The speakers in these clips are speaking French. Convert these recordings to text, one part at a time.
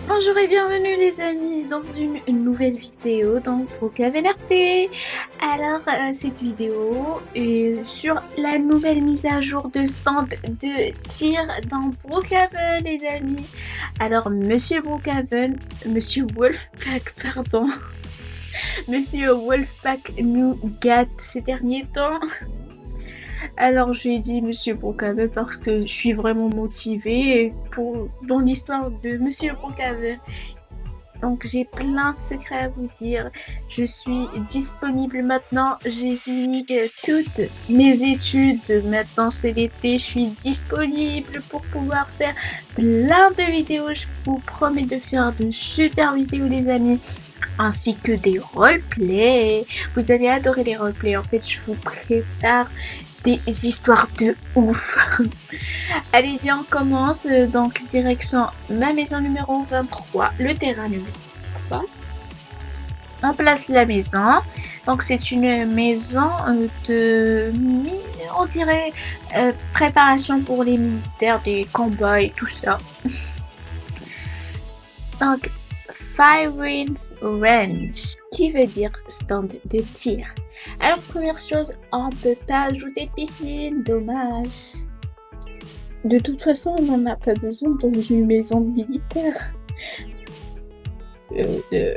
Bonjour et bienvenue les amis dans une nouvelle vidéo dans Brookhaven RP. Alors cette vidéo est sur la nouvelle mise à jour de stand de tir dans Brookhaven les amis. Alors Monsieur Wolfpack pardon, Monsieur Wolfpack nous gâte ces derniers temps. Alors j'ai dit Monsieur Brookhaven parce que je suis vraiment motivée dans l'histoire de Monsieur Brookhaven. Donc j'ai plein de secrets à vous dire. Je suis disponible maintenant. J'ai fini toutes mes études. Maintenant c'est l'été. Je suis disponible pour pouvoir faire plein de vidéos. Je vous promets de faire de super vidéos les amis. Ainsi que des roleplays. Vous allez adorer les roleplays. En fait je vous prépare des histoires de ouf. Allez-y, on commence. Donc direction ma maison numéro 23, le terrain numéro 3. On place la maison. Donc c'est une maison de, on dirait, préparation pour les militaires, des combats et tout ça. Donc firing range, qui veut dire stand de tir. Alors première chose, on peut pas ajouter de piscine, dommage. De toute façon, on n'en a pas besoin dans une maison militaire. De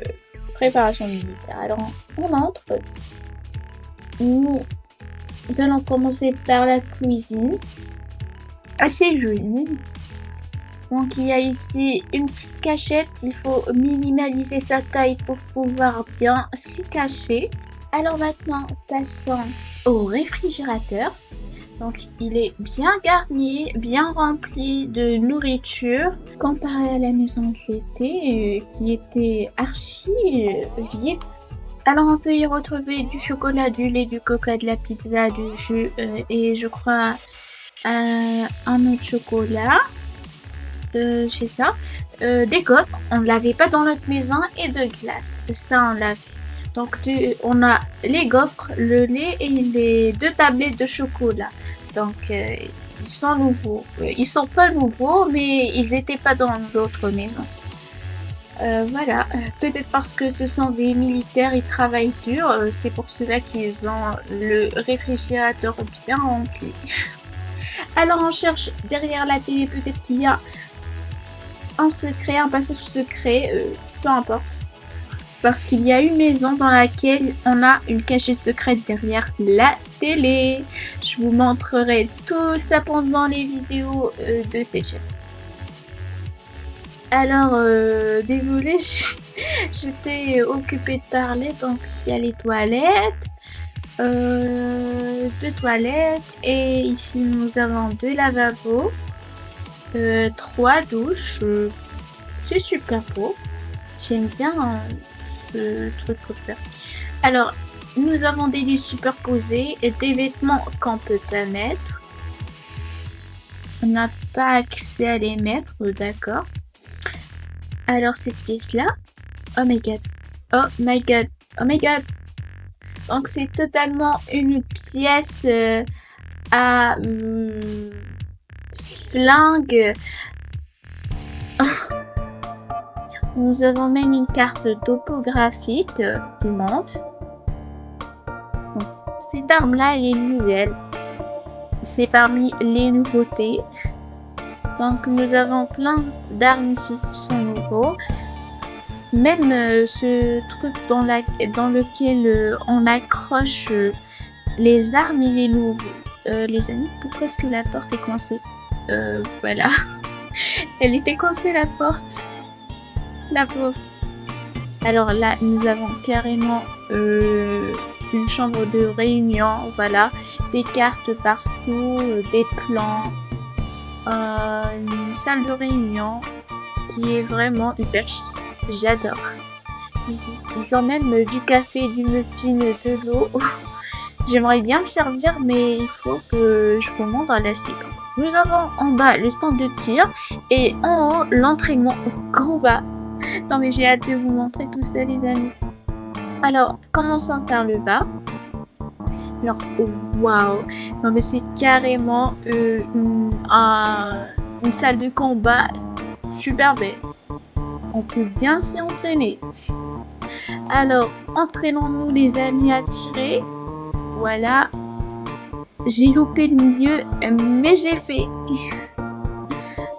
préparation militaire. Alors on entre. Nous allons commencer par la cuisine. Assez jolie. Donc il y a ici une petite cachette, il faut minimaliser sa taille pour pouvoir bien s'y cacher. Alors maintenant, passons au réfrigérateur. Donc il est bien garni, bien rempli de nourriture, comparé à la maison qui était archi vide. Alors on peut y retrouver du chocolat, du lait, du coca, de la pizza, du jus et je crois un autre chocolat. Chez ça, des coffres, on l'avait pas dans notre maison, et de glace, ça on l'avait. Donc on a les gaufres, le lait et les 2 tablettes de chocolat. Donc ils sont nouveaux, ils sont pas nouveaux mais ils étaient pas dans l'autre maison. Voilà, peut-être parce que ce sont des militaires, ils travaillent dur, c'est pour cela qu'ils ont le réfrigérateur bien rempli. Alors on cherche derrière la télé, peut-être qu'il y a un secret, un passage secret, peu importe. Parce qu'il y a une maison dans laquelle on a une cachette secrète derrière la télé. Je vous montrerai tout ça pendant les vidéos de cette chaîne. Alors, désolée, j'étais occupée de parler. Donc, il y a les toilettes. 2 toilettes. Et ici, nous avons 2 lavabos. 3 douches, c'est super beau, j'aime bien ce truc comme ça. Alors nous avons des lits superposés et des vêtements qu'on peut pas mettre, on n'a pas accès à les mettre, d'accord. Alors cette pièce là, oh my god, oh my god, oh my god, donc c'est totalement une pièce à flingue. Nous avons même une carte topographique du monde. Cette arme là elle est nouvelle, c'est parmi les nouveautés. Donc nous avons plein d'armes ici qui sont nouveaux. Même ce truc dans lequel on accroche les armes il est nouveau. Les amis, pourquoi est-ce que la porte est coincée? Voilà. Elle était coincée la porte. La pauvre. Alors là, nous avons carrément une chambre de réunion. Voilà. Des cartes partout, des plans. Une salle de réunion qui est vraiment hyper chic. J'adore. Ils ont même du café, du muffin, de l'eau. J'aimerais bien me servir, mais il faut que je vous montre la suite. Nous avons en bas le stand de tir et en haut l'entraînement au combat. Non mais j'ai hâte de vous montrer tout ça les amis. Alors commençons par le bas. Alors waouh, non mais c'est carrément une salle de combat super belle. On peut bien s'y entraîner. Alors, entraînons-nous les amis à tirer. Voilà. J'ai loupé le milieu, mais j'ai fait.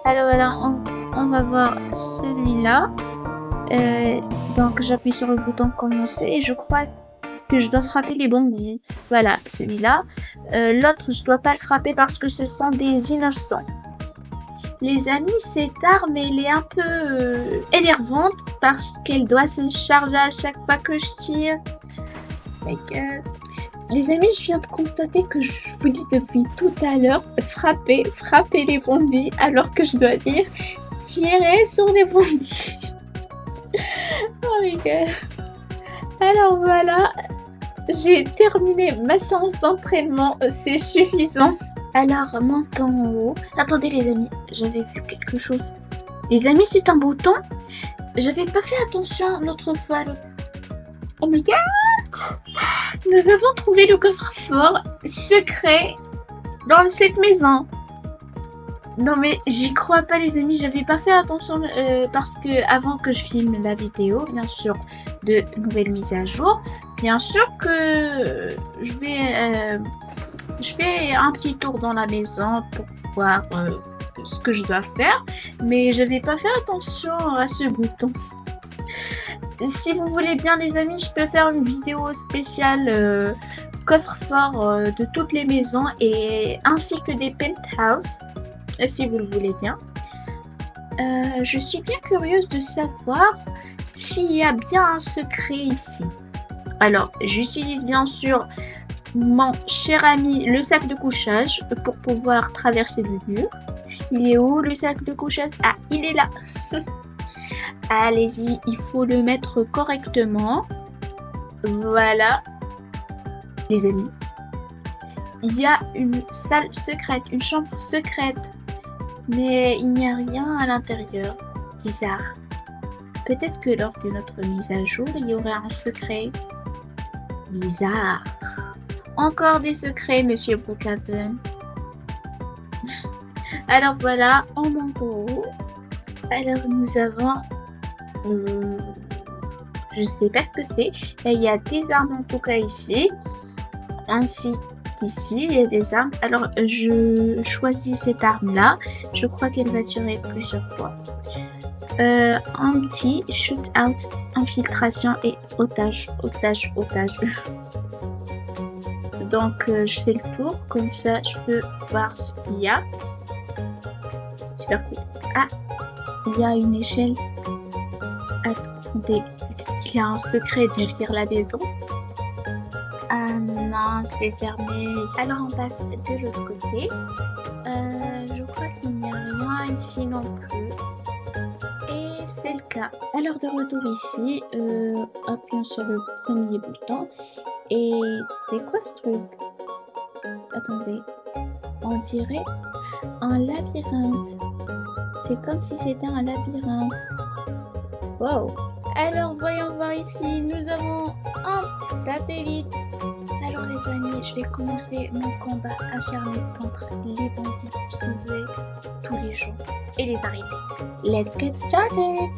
Alors voilà, on va voir celui-là. Donc j'appuie sur le bouton commencer et je crois que je dois frapper les bandits. Voilà, celui-là. L'autre, je dois pas le frapper parce que ce sont des innocents. Les amis, cette arme, elle est un peu énervante parce qu'elle doit se charger à chaque fois que je tire. My God. Les amis, je viens de constater que je vous dis depuis tout à l'heure, frapper les bandits, alors que je dois dire tirer sur les bandits. Oh my God. Alors voilà, j'ai terminé ma séance d'entraînement, c'est suffisant. Alors, montons en haut. Attendez les amis, j'avais vu quelque chose. Les amis, c'est un bouton. J'avais pas fait attention l'autre fois. Oh my God. Nous avons trouvé le coffre-fort secret dans cette maison. Non mais j'y crois pas les amis, j'avais pas fait attention parce que avant que je filme la vidéo, bien sûr, de nouvelles mises à jour, bien sûr que je fais un petit tour dans la maison pour voir ce que je dois faire, mais j'avais pas fait attention à ce bouton. Si vous voulez bien les amis, je peux faire une vidéo spéciale coffre-fort de toutes les maisons et ainsi que des penthouses, si vous le voulez bien. Je suis bien curieuse de savoir s'il y a bien un secret ici. Alors, j'utilise bien sûr mon cher ami le sac de couchage pour pouvoir traverser le mur. Il est où le sac de couchage? Ah, il est là. Allez-y, il faut le mettre correctement. Voilà. Les amis, il y a une salle secrète, une chambre secrète. Mais il n'y a rien à l'intérieur. Bizarre. Peut-être que lors de notre mise à jour, il y aurait un secret. Bizarre. Encore des secrets, monsieur Brookhaven. Alors voilà, en mango. Alors nous avons... je sais pas ce que c'est. Il y a des armes en tout cas ici. Ainsi qu'ici, il y a des armes. Alors je choisis cette arme là. Je crois qu'elle va tirer plusieurs fois. Anti, shoot out, infiltration et otage. Donc je fais le tour. Comme ça je peux voir ce qu'il y a. Super cool. Ah, il y a une échelle. Attendez, peut-être qu'il y a un secret derrière la maison. Ah non, c'est fermé. Alors on passe de l'autre côté. Je crois qu'il n'y a rien ici non plus. Et c'est le cas. Alors de retour ici, appuyons sur le premier bouton. Et c'est quoi ce truc? Attendez, on dirait un labyrinthe. C'est comme si c'était un labyrinthe. Wow. Alors voyons voir ici, nous avons un satellite. Alors les amis, je vais commencer mon combat acharné contre les bandits pour sauver tous les gens et les arrêter. Let's get started.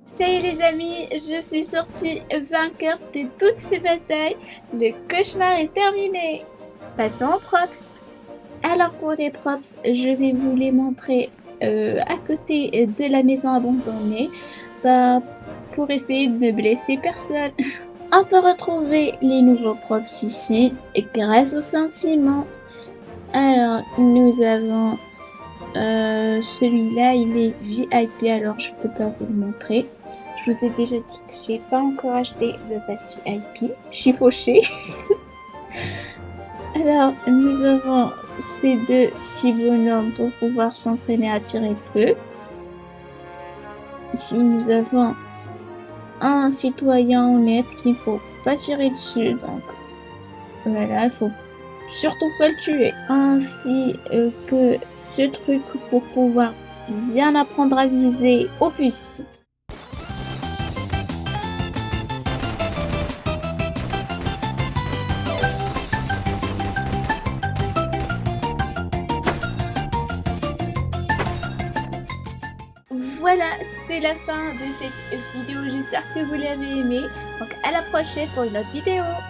Ça y est les amis, je suis sortie vainqueur de toutes ces batailles. Le cauchemar est terminé. Passons aux props. Alors pour les props, je vais vous les montrer à côté de la maison abandonnée. Pour essayer de ne blesser personne. On peut retrouver les nouveaux props ici grâce au sentiment. Alors nous avons celui-là, il est VIP, alors je peux pas vous le montrer. Je vous ai déjà dit que j'ai pas encore acheté le pass VIP. Je suis fauchée. Alors, nous avons ces deux petits bonhommes pour pouvoir s'entraîner à tirer feu. Ici, nous avons un citoyen honnête qu'il ne faut pas tirer dessus. Donc, voilà, il faut surtout pas le tuer. Ainsi que ce truc pour pouvoir bien apprendre à viser au fusil. Voilà, c'est la fin de cette vidéo. J'espère que vous l'avez aimée. Donc à la prochaine pour une autre vidéo.